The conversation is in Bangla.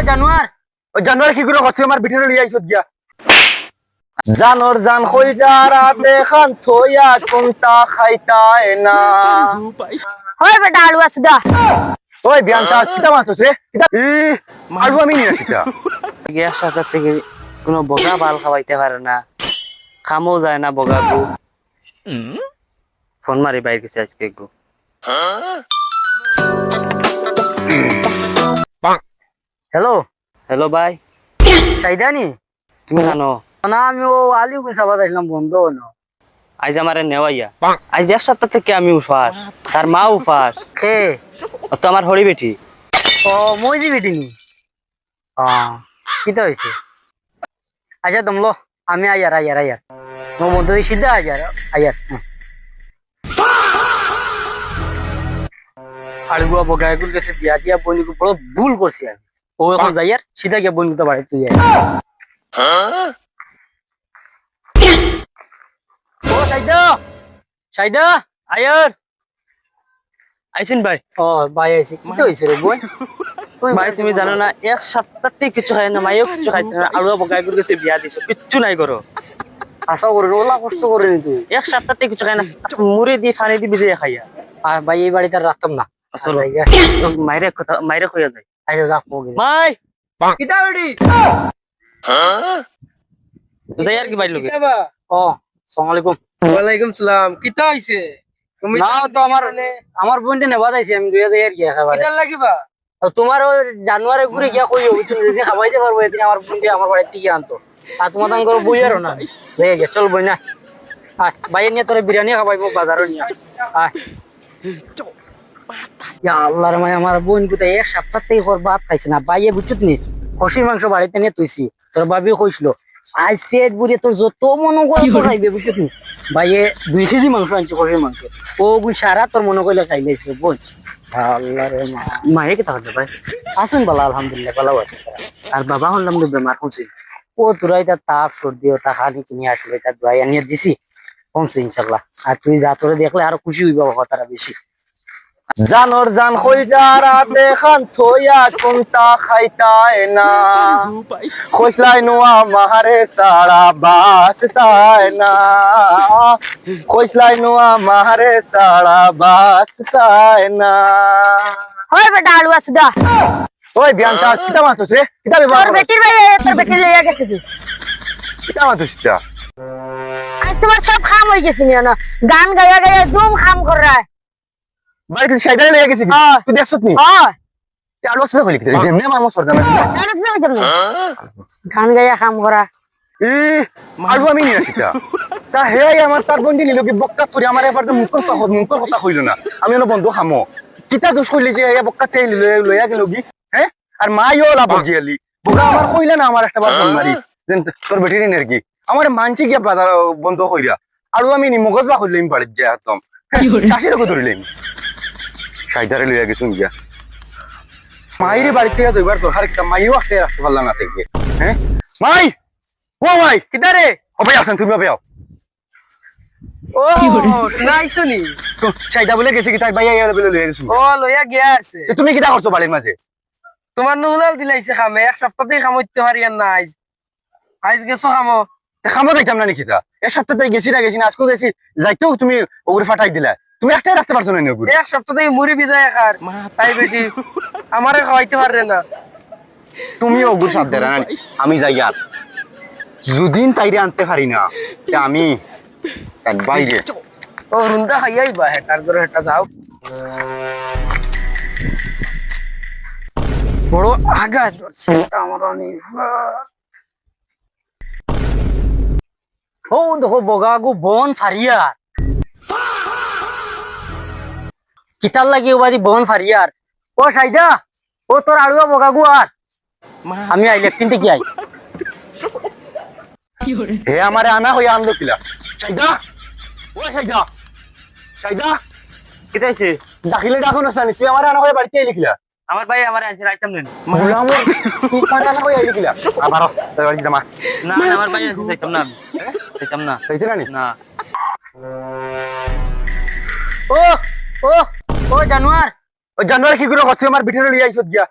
জানোয়ার ও জানোয়ার কি করে কষ্ট আমার ভিতরে লিয়ে আইছত গিয়া জানোর জান কই যারা দেখান থইয়া কোনটা খাইতায় না হয় বেটা আলু আছে দা ওই বিয়ানটা কিটা মারছস রে কিটা আলু আমি নিয়ে আসিতা গ্যাস সাজার থেকে কোনো বগা বাল খাওয়াইতে পারে না, খামও যায় না বগা গু। ফোন মারি বাইর গেছে আজকে গু। হ্যালো হ্যালো ভাই, সাইদানি তুমি জানো না আমি ও আলু গুল সাবা দেখলাম বন্ধ হলো আজ আমারে নেওয়াইয়া, আজ এক সপ্তাহ থেকে আমি উপাস, তার মা উপাস, কে ও তো আমার হরি বেটি। ও মই দি বেটি নি কিটা হইছে আচ্ছা দমলো আমি আয়ার মো বন্ধু সিধা আয়ার আলুয়া বগায় গুল গেছে বিয়া দিয়া বন্ধু বড় ভুল করছি আমি ও এখন যাইয়ার সিধা গিয়ে বন্ধু তো বাড়ি তুই ও সাইদা আয়ার আইসিন ভাই। ও ভাই আইছি কি হইছে রে বোন ভাই তুমি জানো না এক সপ্তাহ থেকে কিছু খাই না, মাইও কিছু খাইতে না, আলুয়া বগায় গুল গেছে বিয়া দিছো, কিচ্ছু নাই করো। আশা করে ওলা কষ্ট করে নি তুই এক সপ্তাহ থেকে কিছু খাই না, মুড়ি দিয়ে পানি দিয়ে ভিজিয়ে খাইয়া। আর ভাই এই বাড়িতে রাখতাম না চলো মাইরে কইয়া যায় আচ্ছা রাখ পোগে মাই কিটা বেটি যাই আর কি বাইর লোকে। ও আসসালামু আলাইকুম ওয়ালাইকুম সালাম কিতা হইছে তুমি না তো আমার বোনটা নেবা যাইছি আমি দুই হাজার কি খাবার কিতা লাগিবা তোমার ওই জানুয়ারি ঘুরে গিয়া কইও তুমি যদি খাবাইতে পারবো এদিন আমার বোনটা আমার বাড়িতে টিকে আনতো আর তোমার দান করে বই আরো না লেগে গেছে চল বই না বাইরে নিয়ে তোরা বিরিয়ানি খাবাইবো বাজারও নিয়ে আল্লাহর মানে আমার বোন কোথায় এক সপ্তাহ থেকে ওর ভাত খাইছে না বাইয়ে বুঝছিস নি খসির মাংস বাড়িতে নিয়ে তুইছি তোর বাবি কইছিল আজ পেট বুড়িয়ে তোর যত মনে করে খাইবে বুঝছিস নি বাইয়ে 2 কেজি মাংস আনছে খসির মাংস ও গুণ সারা তোর মনে করলে খাইলেছে বোন আল্লাহ রে মায়ে কি থাকতে ভাই আসুন বলা আলহামদুলিল্লাহ ভালো আছে আর বাবা হলাম তো বেমার হচ্ছে। ও তোরাই তার তাপ সর্দি ও তা খালি কিনে আসলে তার দোয়াই আনিয়ে দিছি কমছে ইনশাল্লাহ আর তুই যা তোরে দেখলে আরো খুশি হইবা কথাটা বেশি জানোর জান কই যারা দেখান থইয়া কোনটা খাইতায় না কইসলাই নোয়া মাহারে সারা বাসতায় না কইসলাই নোয়া মাহারে সারা বাসতায় না হয় বেটা আলু আছে দা ওই বিয়ানটা কিটা মারছস রে কিটা ব্যবহার তোর বেটির ভাই তোর বেটি লইয়া গেছে তুই কিটা মারছস তা আজ তোমার সব খাম হয়ে গেছে না গান গায়া গায়া একদম খাম কর রা বাড়িতে শয়তানে লেগে গেছে তুই দেখছস নি হ্যাঁ আলু আছে বলি কি যেমনে মামা সরকার গান গায়া খাম করা আলু আমি নিয়ে আসিতা তা হে আমার তার বন্ধু নিল কি বক্কা ধরে আমার এবার মুখর কথা কইল না আমি এনে বন্ধু খামো কিতা দোষ কইলি যে এ বক্কা তেল লইয়া গেল কি হ্যাঁ আর মাইও লাভ গিয়ালি বগা আমার কইলা না আমার একটা বার ফোন মারি তোর বেটি নের কি আমার মানছি গিয়া বাজার বন্ধ কইরা আর আমি নি মগজ বা কইলাম বাড়ি গিয়া একদম কাশির কো ধরিলাম সাইদারে লইয়া গেছুন গিয়া মাইরে বাড়ি থেকে তো এবার তোর আরেকটা মাইও আসতে রাখতে পারলাম না থেকে হ্যাঁ মাই ও মাই কিতা রে ও ভাই আসেন তুমি ভাই ও শুনাইছো নি সাইদা বলে গেছে কি তাই ভাই আইয়া বলে লইয়া গেছুন ও লইয়া গিয়া আছে তুমি কিটা করছো বাড়ির মাঝে তোমার নুলাল দিলাইছে খামে এক সপ্তাহ থেকে খামইতে পারি আর না আজ গেছো খামো খামো যাইতাম না নাকি তা এক সপ্তাহ গেছি না আজকে গেছি যাইতেও তুমি ওগুলো ফাটাই দিলা তুমি একটাই রাখতে পারছো না ওগুলো এক সপ্তাহ থেকে মুড়ি ভিজায় খার তাই বেটি আমারে খাওয়াইতে পারবে না তুমি ওগুলো সাথ দেরা না আমি যাই আর যদিন তাইরে আনতে পারি না আমি এক বাইরে ও রুন্দা খাইয়াই বা হেটার করে হেটা যাও বড় আগা ধরছে আমার ও দেখো বগাগু বন ফারিয়ার কিতার লাগি ওবাদি বন ফারিয়ার ও সাইদা ও তোর আলুয়া বগাগু আর আমি আইলে কিনতে কি আই হে আমারে আনা হইয়া আনলো কিলা সাইদা ও সাইদা সাইদা কেটে আইছে ডাকিলে ডাকো না তুই আমারে আনা হইয়া বাড়িতে আইলি কিলা আমার ভাই আমার আনছে আইতাম নেন মুলাম তুই আমারে আনা হইয়া আইলি কিলা আবার তোর বাড়ি দিমা না আমার ভাই আনছে আইতাম না আইতাম না কইতে না না ও ও ও জানোয়ার ও জানোয়ার কি করে কষ্ট আমার ভিতরে লইয়া আইছত গিয়া